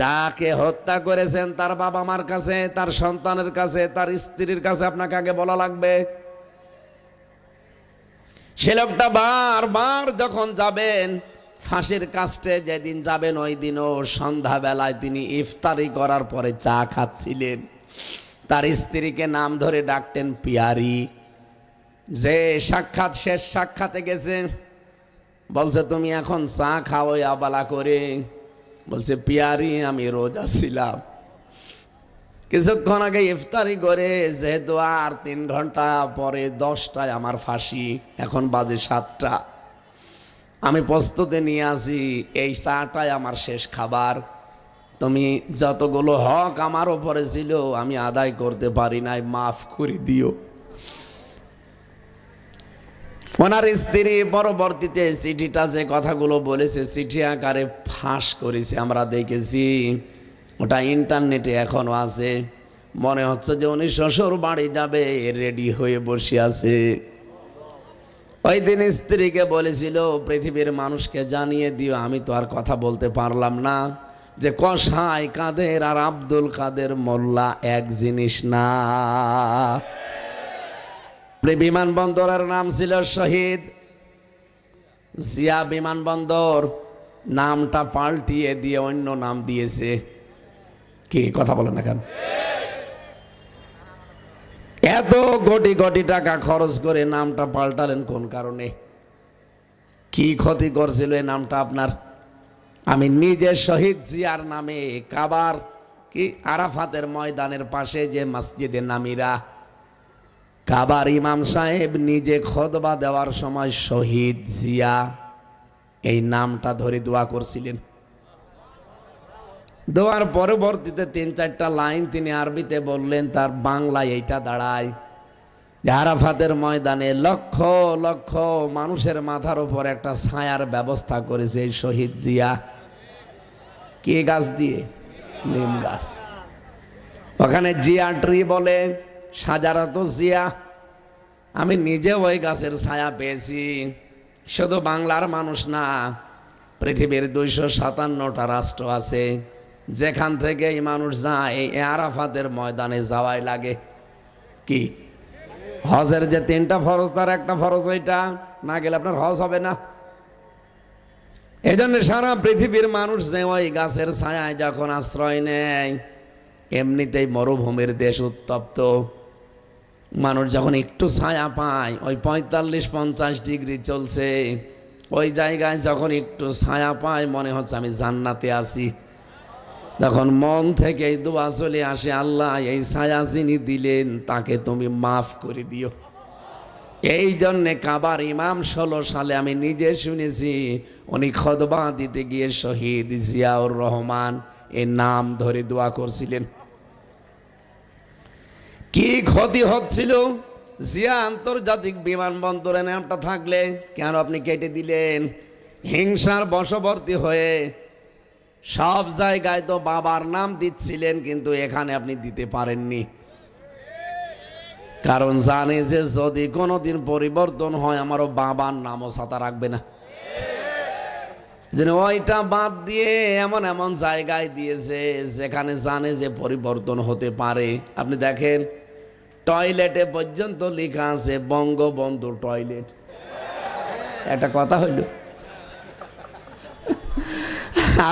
যাকে হত্যা করেছেন তার বাবা মার কাছে, তার সন্তানের কাছে, তার স্ত্রীর কাছে আপনাকে আগে বলা লাগবে। সে লোকটা বারবার যখন যাবেন ফাঁসির কাস্টে, যেদিন যাবেন ওই দিনও সন্ধ্যাবেলায় তিনি ইফতারি করার পরে চা খাচ্ছিলেন। তার স্ত্রীকে নাম ধরে ডাকতেন পিয়ারি। যে সাক্ষাৎ শেষ সাক্ষাতে গেছে, বলছে তুমি এখন চা খাও আবালা করে। বলছে পিয়ারি আমি রোজা ছিলাম, কিছুক্ষণ আগে ইফতারি করে, যেহেতু আর 3 ঘন্টা পরে 10টায় আমার ফাঁসি, এখন বাজে 7টা, আমি প্রস্তুতি নিয়ে আসি, এই চাটাই আমার শেষ খাবার। তুমি যতগুলো হক আমার উপরে ছিল আমি আদায় করতে পারি নাই, মাফ করে দিও। ওনার স্ত্রী পরবর্তীতে চিঠিটা যে কথাগুলো বলেছে চিঠি আকারে ফাঁস করেছে, আমরা দেখেছি, ওটা ইন্টারনেটে এখনো আছে। মনে হচ্ছে যে উনি শ্বশুর বাড়ি যাবে রেডি হয়ে বসে আছে। ওই দিন স্ত্রীকে বলেছিল পৃথিবীর মানুষকে জানিয়ে দিও, আমি তো আর কথা বলতে পারলাম না, যে কসাই কাদের আর আব্দুল কাদের মোল্লা এক জিনিস না। বিমানবন্দরের নাম ছিল শহীদ জিয়া বিমানবন্দর, নামটা পাল্টিয়ে দিয়ে অন্য নাম দিয়েছে। কি কথা বলেন না কেন? এত কোটি কোটি টাকা খরচ করে নামটা পাল্টালেন কোন কারণে? কি ক্ষতি করছিল এই নামটা আপনার? আমি নিজে শহীদ জিয়ার নামে কাবার কি আরাফাতের ময়দানের পাশে যে মসজিদে নামিরা, কাবার ইমাম সাহেব নিজে খুতবা দেওয়ার সময় শহীদ জিয়া এই নামটা ধরে দোয়া করছিলেন। দোয়ার পরবর্তীতে 3-4টা লাইন তিনি আরবিতে বললেন, তার বাংলায় এইটা দাঁড়ায় যে আরাফাতের ময়দানে লক্ষ লক্ষ মানুষের মাথার উপর একটা ছায়ার ব্যবস্থা করেছে এই শহীদ জিয়া। কি গাছ দিয়ে? নিম গাছ। ওখানে জিয়া ট্রি বলে, সাজারাত জিয়া। আমি নিজে ওই গাছের ছায়া পেয়েছি। শুধু বাংলার মানুষ না, পৃথিবীর 257টা রাষ্ট্র আছে, যেখান থেকে এই মানুষ যায় এই আরাফাতের ময়দানে যাওয়াই লাগে। কি হজের যে 3টা ফরজ তার একটা ফরজ, ওইটা না গেলে আপনার হজ হবে না। এই জন্য সারা পৃথিবীর মানুষ যে ওই গাছের ছায়ায় যখন আশ্রয় নেয়, এমনিতেই মরুভূমির দেশ উত্তপ্ত, মানুষ যখন একটু ছায়া পায়, ওই 45-50 ডিগ্রি চলছে, ওই জায়গায় যখন একটু ছায়া পায় মনে হচ্ছে আমি জান্নাতে আছি। তখন মন থেকে এই দোয়া চলে আসে, আল্লাহ এই ছায়া যিনি দিলেন তাকে তুমি মাফ করে দিও। এই জন্যে কাবার ইমাম 16 সালে আমি নিজে শুনেছি, উনি খুতবা দিতে গিয়ে শহীদ জিয়াউর রহমান এর নাম ধরে দোয়া করছিলেন। কি ক্ষতি হচ্ছিল? জিয়া আন্তর্জাতিক বিমানবন্দরে নামটা থাকলে কেন আপনি কেটে দিলেন? হিংসার বশবর্তী হয়ে সব জায়গায় তো বাবার নাম দিচ্ছিলেন, কিন্তু এখানে আপনি দিতে পারেননি, কারণ জানে যে যদি কোনোদিন পরিবর্তন হয় আমারও বাবার নামও সাথে রাখবে না। ওইটা বাদ দিয়ে এমন এমন জায়গায় দিয়েছে যেখানে জানে যে পরিবর্তন হতে পারে। আপনি দেখেন টয়লেটে পর্যন্ত লেখা আছে বঙ্গবন্ধু টয়লেট। একটা কথা হইল,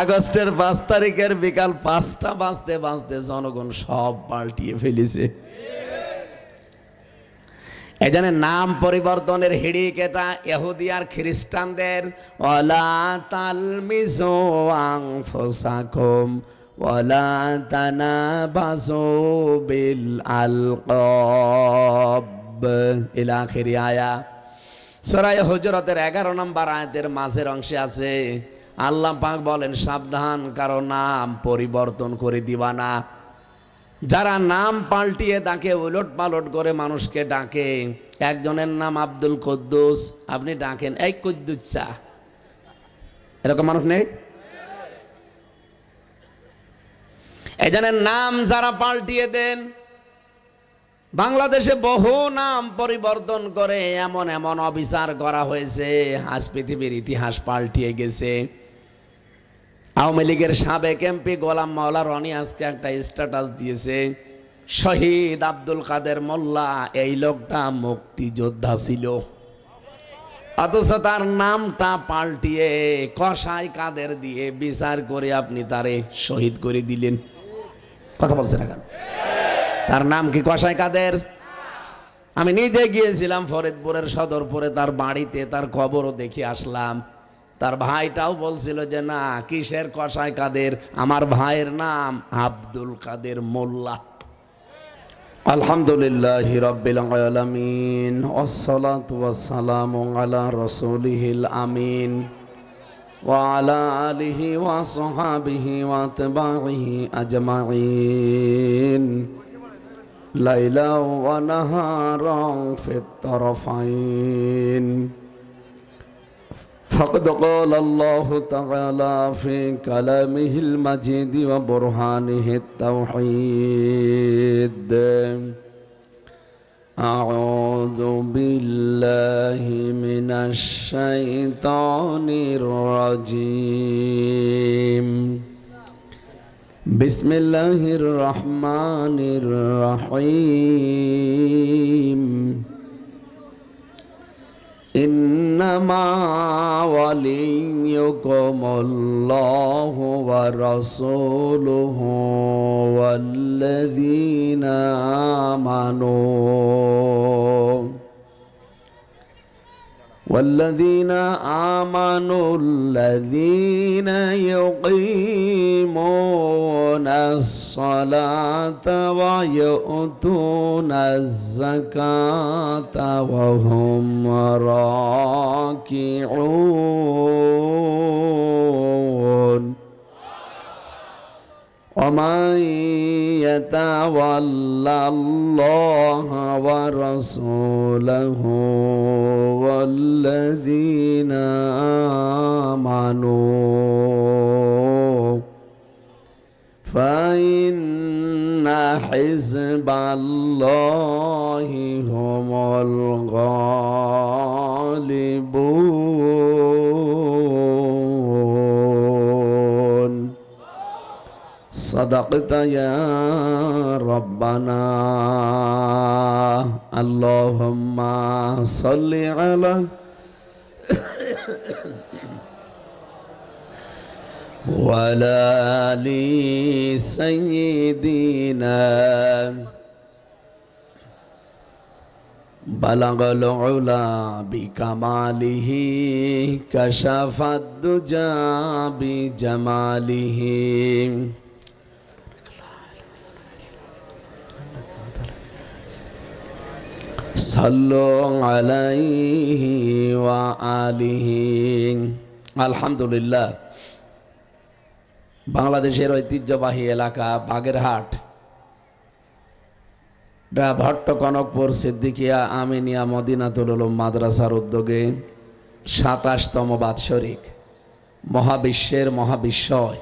আগস্টের 5 তারিখের বিকাল 5টা বাজতে বাজতে জনগণ সব পাল্টিয়ে ফেলেছে। এই জন্য নাম পরিবর্তনের হিড়িক এটা ইহুদি আর খ্রিস্টানদের। ওয়ালা তালমিজু আনফুসাকুম ওয়ালা তানাবাজু বিল আলকাব ইলা আখিরি আয়া। সূরা হুজুরাতের 11 নম্বর আয়াতের মাঝের অংশে আছে, আল্লাহ পাক বলেন সাবধান, কারো নাম পরিবর্তন করে দিবা না। যারা নাম পাল্টিয়ে ডাকে, উলট পালট করে মানুষকে ডাকে, একজনের নাম আব্দুল কুদ্দুস, আপনি ডাকেন এই কুদ্দুস চা, এরকম মানুষ নেই? এজনের নাম যারা পাল্টিয়ে দেন, বাংলাদেশে বহু নাম পরিবর্তন করে এমন এমন অবিচার করা হয়েছে, আজ পৃথিবীর ইতিহাস পাল্টিয়ে গেছে। আওয়ামী লীগের সাবেক এমপি গোলাম মাওলা রনি আজকে একটা স্ট্যাটাস দিয়েছে, শহীদ আব্দুল কাদের মোল্লা এই লোকটা মুক্তিযোদ্ধা ছিল, অথচ তার নামটা পাল্টিয়ে কসাই কাদের দিয়ে বিচার করে আপনি তারে শহীদ করে দিলেন। কথা বলছেন এখন? তার নাম কি কসাই কাদের? আমি নিজে গিয়েছিলাম ফরিদপুরের সদরপুরে তার বাড়িতে, তার কবরও দেখে আসলাম। তার ভাইটাও বলছিল যে না, কিসের কসাই কাদের, আমার ভাইয়ের নাম আব্দুল কাদের মোল্লা। আলহামদুলিল্লাহি রাব্বিল আলামিন ওয়াসসালাতু ওয়াসসালামু আলা রাসূলিহিল আমিন ওয়া আলা আলিহি ওয়া সাহবিহি ওয়া তাবিহি আজমাইন লাইলা ওয়া নাহারান ফিত তারফাইন। فقد قال الله تعالى في كلامه المجيد وبرهانه التوحيد: أعوذ بالله من الشيطان الرجيم. بسم الله الرحمن الرحيم. إنما وليكم الله ورسوله والذين آمنوا الذين يقيمون الصلاة ويؤتون الزكاة وهم راكعون. ومن يتولى الله ورسوله والذين آمنوا فإن حزب الله هم الغالبون. صدقت يا ربنا. اللهم صل على وعلى آل سيدنا. بلغ العلا بكماله كشف الدجى بجماله. صلوا عليه وآله. আলহামদুলিল্লাহ, বাংলাদেশের ঐতিহ্যবাহী এলাকা বাগেরহাট ভট্ট কনকপুর সিদ্দিকিয়া আমিনিয়া মদিনাতুল উলুম মাদ্রাসার উদ্যোগে ২৭তম বাৎসরিক মহাবিশ্বের মহাবিশ্বয়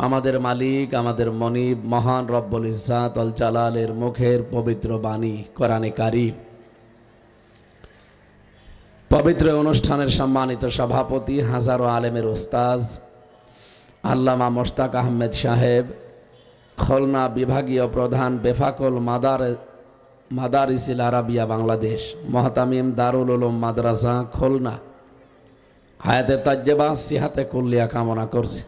আমাদের মালিক, আমাদের মনিব, মহান রব্বুল ইজ্জাত আল জালালের মুখের পবিত্র বাণী কোরআনে কারীম। পবিত্র অনুষ্ঠানের সম্মানিত সভাপতি, হাজারো আলেমের উস্তাজ আল্লামা মোশতাক আহমেদ সাহেব, খুলনা বিভাগীয় প্রধান বেফাকুল মাদারিসিল আরাবিয়া বাংলাদেশ, মুহতামিম দারুল উলুম মাদ্রাসা খুলনা, হায়াতে তাজ্জেবা সিহাতে কুল্লিয়া কামনা করছি।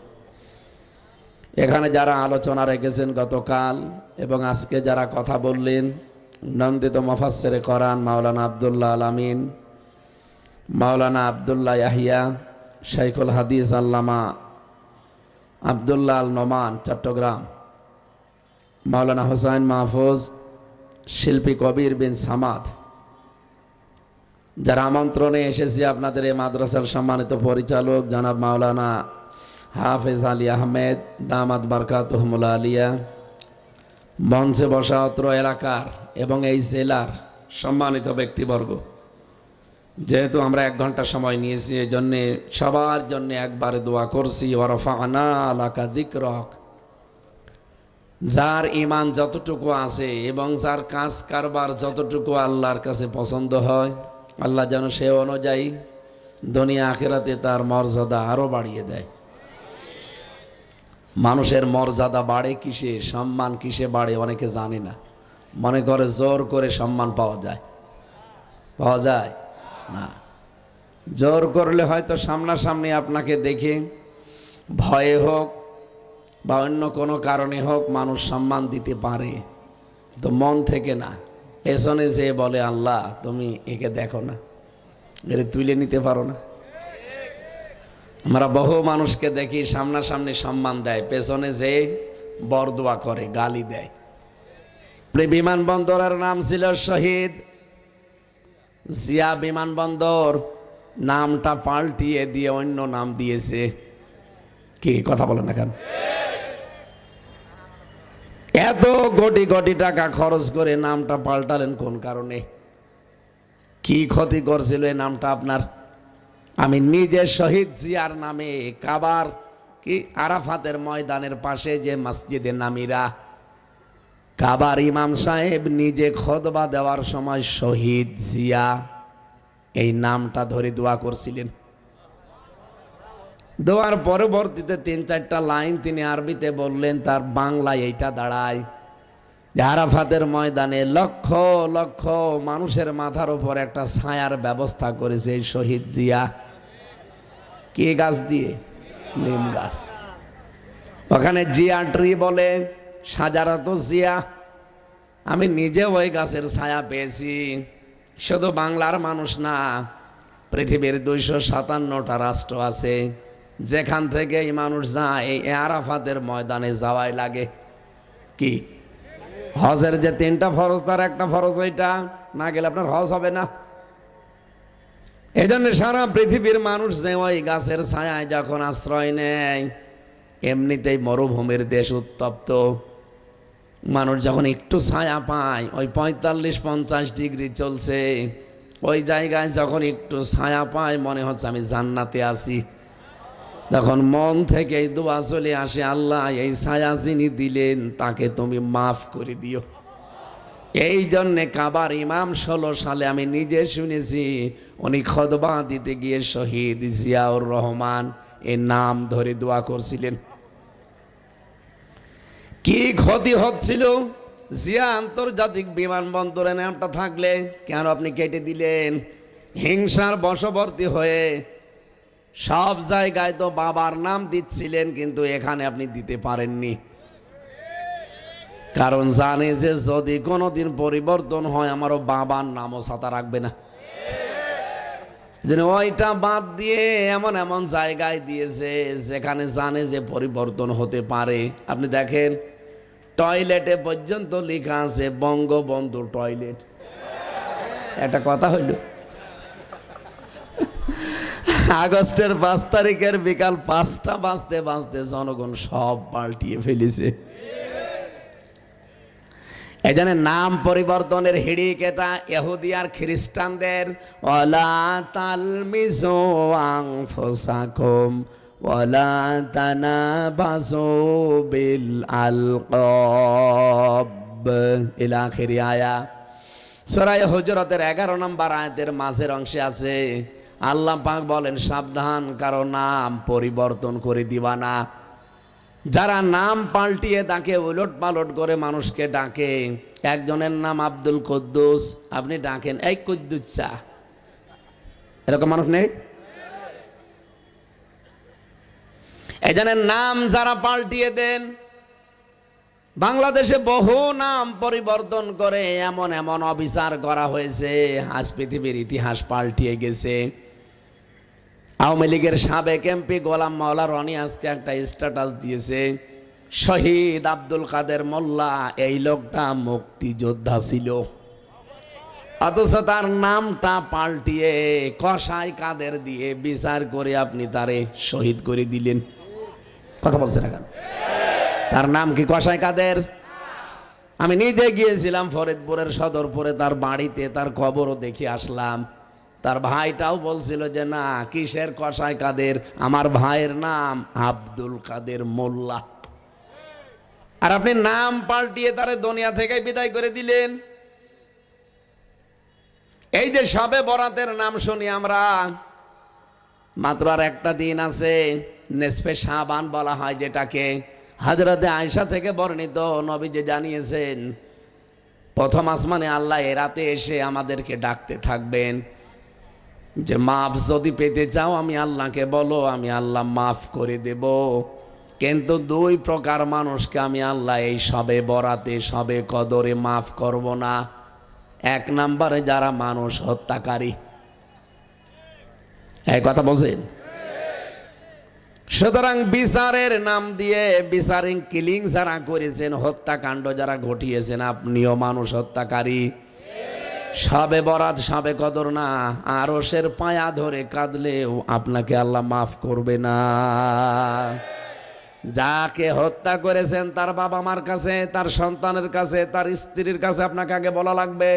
এখানে যারা আলোচনা রেখেছেন গতকাল এবং আজকে যারা কথা বললেন, নন্দিত মুফাসসিরে কোরআন মাওলানা আব্দুল্লাহ আল আমিন, মাওলানা আব্দুল্লাহ ইয়াহিয়া, শাইখুল হাদিস আল্লামা আব্দুল্লাহ আল নোমান চট্টগ্রাম, মাওলানা হুসাইন মাহফুজ, শিল্পী কবির বিন সামাদ, যারা আমন্ত্রণে এসেছে আপনাদের এই মাদ্রাসার সম্মানিত পরিচালক জনাব মাওলানা হাফেজ আলী আহমেদ দামাত বারকাতুহুমুল আলিয়া, মঞ্চে বসা অত্র এলাকার এবং এই জেলার সম্মানিত ব্যক্তিবর্গ। যেহেতু আমরা 1 ঘন্টা সময় নিয়েছি, এই জন্যে সবার জন্য একবারে দোয়া করছি, ওয়ারফা'না লাকা যিকরাক। যার ঈমান যতটুকু আছে এবং যার কাজ কারবার যতটুকু আল্লাহর কাছে পছন্দ হয়, আল্লাহ যেন সে অনুযায়ী দুনিয়া আখিরাতে তার মর্যাদা আরও বাড়িয়ে দেয়। মানুষের মর্যাদা বাড়ে কিসে, সম্মান কিসে বাড়ে অনেকে জানে না, মনে করে জোর করে সম্মান পাওয়া যায়। পাওয়া যায় না। জোর করলে হয়তো সামনাসামনি আপনাকে দেখে ভয়ে হোক বা অন্য কোনো কারণে হোক মানুষ সম্মান দিতে পারে, তো মন থেকে না, পেছনে যে বলে আল্লাহ তুমি একে দেখো না, এর তুলে নিতে পারো না। আমরা বহু মানুষকে দেখি সামনাসামনি সম্মান দেয়, পেছনে যে বরদোয়া করে, গালি দেয়। বিমানবন্দরের নাম ছিল শহীদ জিয়া বিমানবন্দর, নামটা পাল্টিয়ে দিয়ে অন্য নাম দিয়েছে। কি কথা বলেন না কেন? এত কোটি কোটি টাকা খরচ করে নামটা পাল্টালেন কোন কারণে? কি ক্ষতি করছিল এই নামটা আপনার? আমি নিজে শহীদ জিয়ার নামে কাবার কি আরাফাতের ময়দানের পাশে যে মসজিদে নামিরা, কাবার ইমাম সাহেব নিজে খুতবা দেওয়ার সময় শহীদ জিয়া এই নামটা ধরে দোয়া করছিলেন। দোয়ার পরবর্তীতে 3-4টা লাইন তিনি আরবিতে বললেন, তার বাংলায় এইটা দাঁড়ায় যে আরাফাতের ময়দানে লক্ষ লক্ষ মানুষের মাথার উপর একটা ছায়ার ব্যবস্থা করেছে এই শহীদ জিয়া। কি গাছ দিয়ে? নিম গাছ। ওখানে জিয়া ট্রি বলে, সাজারাত জিয়া। আমি নিজে ওই গাছের ছায়া পেয়েছি। শুধু বাংলার মানুষ না, পৃথিবীর 257টা রাষ্ট্র আছে, যেখান থেকে এই মানুষ যায় এই আরাফাতের ময়দানে যাওয়াই লাগে। কি হজের যে 3টা ফরজ, তার একটা ফরজ ওইটা, না গেলে আপনার হজ হবে না। এই জন্য সারা পৃথিবীর মানুষ যে ওই গাছের ছায়ায় যখন আশ্রয় নেয়, এমনিতেই মরুভূমির দেশ উত্তপ্ত, মানুষ যখন একটু ছায়া পায়, ওই 45-50 ডিগ্রি চলছে, ওই জায়গায় যখন একটু ছায়া পায় মনে হচ্ছে আমি জান্নাতে আছি। তখন মন থেকে এই দোয়া চলে আসে, আল্লাহ এই ছায়া যিনি দিলেন তাকে তুমি মাফ করে দিও। এই জন্যে কাবার ইমাম 16 সালে আমি নিজে শুনেছি, উনি খুতবা দিতে গিয়ে শহীদ জিয়াউর রহমান এর নাম ধরে দোয়া করছিলেন। কি ক্ষতি হচ্ছিল? জিয়া আন্তর্জাতিক বিমানবন্দরে নামটা থাকলে কেন আপনি কেটে দিলেন? হিংসার বশবর্তী হয়ে সব জায়গায় তো বাবার নাম দিচ্ছিলেন, কিন্তু এখানে আপনি দিতে পারেননি, কারণ জানে যে যদি কোনোদিন পরিবর্তন হয় আমারও বাবার নামও ছাতা রাখবে না। ওইটা বাদ দিয়ে এমন এমন জায়গায় দিয়েছে যেখানে জানে যে পরিবর্তন হতে পারে। আপনি দেখেন টয়লেটে পর্যন্ত লেখা আছে বঙ্গবন্ধু টয়লেট। একটা কথা হইল, আগস্টের 5 তারিখের বিকাল 5টা বাজতে বাজতে জনগণ সব পাল্টিয়ে ফেলেছে। এই জন্য নাম পরিবর্তনের হিড়িক এটা ইহুদি আর খ্রিস্টানদের। ওয়ালা তালমিজু আনফুসাকুম ওয়ালা তানাবাসু বিল আলকাব ইলা আখির আয়া। সূরা হুজুরাতের 11 নম্বর আয়াতের মাঝের অংশে আছে, আল্লাহ পাক বলেন সাবধান, কারো নাম পরিবর্তন করে দিবা না। যারা নাম পাল্টিয়ে ডাকে, উলট পালট করে মানুষকে ডাকে, একজনের নাম আব্দুল কুদ্দুস, আপনি ডাকেন এই কুদ্দুস চা, এরকম মানুষ নেই? এই জনের নাম যারা পাল্টিয়ে দেন, বাংলাদেশে বহু নাম পরিবর্তন করে এমন এমন অবিচার করা হয়েছে, আজ পৃথিবীর ইতিহাস পাল্টিয়ে গেছে। আওয়ামী লীগের সাবেক এমপি গোলাম মাওলা রনি আজকে একটা স্ট্যাটাস দিয়েছে, শহীদ আব্দুল কাদের মোল্লা এই লোকটা মুক্তিযোদ্ধা ছিল, অথচ তার নামটা পাল্টিয়ে কসাই কাদের দিয়ে বিচার করে আপনি তারে শহীদ করে দিলেন। কথা বলছেন না কেন? তার নাম কি কসাই কাদের? আমি নিজে গিয়েছিলাম ফরিদপুরের সদরপুরে তার বাড়িতে, তার কবরও দেখে আসলাম। তার ভাইটাও বলছিল যে না, কিসের কসাই কাদের, আমার ভাইয়ের নাম আব্দুল কাদের মোল্লা। আর আপনি নাম পাল্টিয়ে তারে দুনিয়া থেকে বিদায় করে দিলেন। এই যে শবে বরাতের নাম শুনি আমরা, মাত্র আর একটা দিন আছে, নেসফে শাবান বলা হয় যেটাকে, হযরতে আয়েশা থেকে বর্ণিত, নবীজি জানিয়েছেন প্রথম আসমানে আল্লাহ এ রাতে এসে আমাদেরকে ডাকতে থাকবেন যে মাফ যদি পেতে চাও আমি আল্লাহকে বলো, আমি আল্লাহ মাফ করে দেব। কিন্তু দুই প্রকার মানুষকে আমি আল্লাহ এই সবে বরাতে সবে কদরে মাফ করব না। এক নম্বরে যারা মানুষ হত্যাকারী, এই কথা বলছেন। সুতরাং বিচারের নাম দিয়ে বিচারিং কিলিং যারা করেছেন, হত্যাকাণ্ড যারা ঘটিয়েছেন, আপনিও মানুষ হত্যাকারী। সবে বরাত সবে কদর না, আরশের পায়া ধরে কাঁদলেও আপনাকে আল্লাহ মাফ করবে না। যাকে হত্যা করেছেন তার বাবা মার কাছে, তার সন্তানের কাছে, তার স্ত্রীর কাছে আপনাকে আগে বলা লাগবে।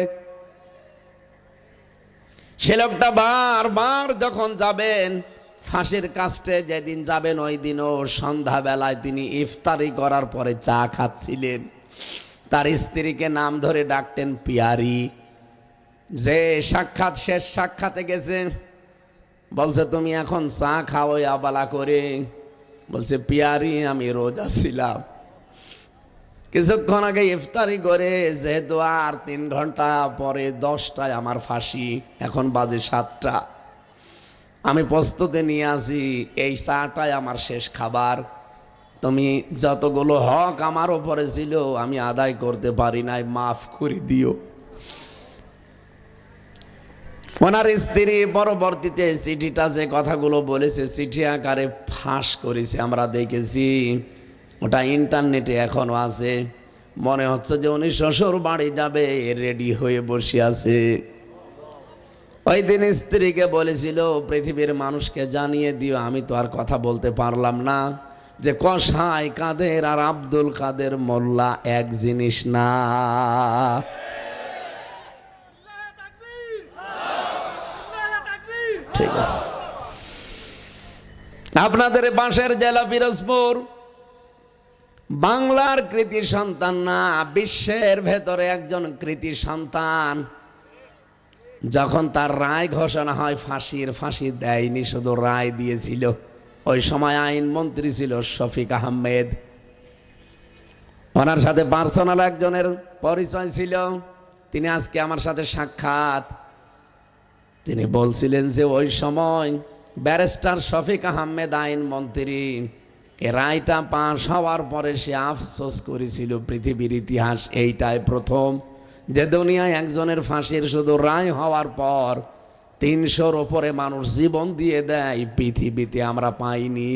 সে লোকটা বারবার যখন যাবেন ফাঁসির কাস্টে, যেদিন যাবেন ওই দিনও সন্ধ্যাবেলায় তিনি ইফতারি করার পরে চা খাচ্ছিলেন, তার স্ত্রীকে নাম ধরে ডাকতেন পিয়ারি। যে সাক্ষাৎ শেষ সাক্ষাতে গেছে, বলছে তুমি এখন চা খাও আবালা করে। বলছে পিয়ারি আমি রোজা ছিলাম, কিছুক্ষণ আগে ইফতারি করে, যেহেতু আর 3 ঘন্টা পরে 10টায় আমার ফাঁসি, এখন বাজে 7টা, আমি প্রস্তুতি নিয়ে আসি, এই চাটাই আমার শেষ খাবার। তুমি যতগুলো হক আমার উপরে ছিল আমি আদায় করতে পারি নাই, মাফ করে দিও। ওনার স্ত্রী পরবর্তীতে চিঠিটা যে কথাগুলো বলেছে চিঠি আকারে ফাঁস করেছে, আমরা দেখেছি, ওটা ইন্টারনেটে এখনো আছে। মনে হচ্ছে যে উনি শ্বশুর বাড়ি যাবে রেডি হয়ে বসে আছে। ওই দিন স্ত্রীকে বলেছিল পৃথিবীর মানুষকে জানিয়ে দিও, আমি তো আর কথা বলতে পারলাম না, যে কসাই কাদের আর আব্দুল কাদের মোল্লা এক জিনিস না। ঠিক আছে, আপনাদের পাশের জেলা পিরোজপুর বাংলার কৃতি সন্তান না, বিশ্বের ভেতরে একজন কৃতি সন্তান। যখন তার রায় ঘোষণা হয় ফাঁসির, ফাঁসি দেয়নি, শুধু রায় দিয়েছিল। ওই সময় আইন মন্ত্রী ছিল শফিক আহমেদ। ওনার সাথে পার্সোনাল একজনের পরিচয় ছিল, তিনি আজকে আমার সাথে সাক্ষাৎ। তিনি বলছিলেন যে ওই সময় ব্যারিস্টার শফিক আহমেদ আইন মন্ত্রী, এ রায়টা পাশ হওয়ার পরে সে আফসোস করেছিল, পৃথিবীর ইতিহাস এইটাই প্রথম যে দুনিয়ায় একজনের ফাঁসির শুধু রায় হওয়ার পর 300-র ওপরে মানুষ জীবন দিয়ে দেয়, পৃথিবীতে আমরা পাইনি।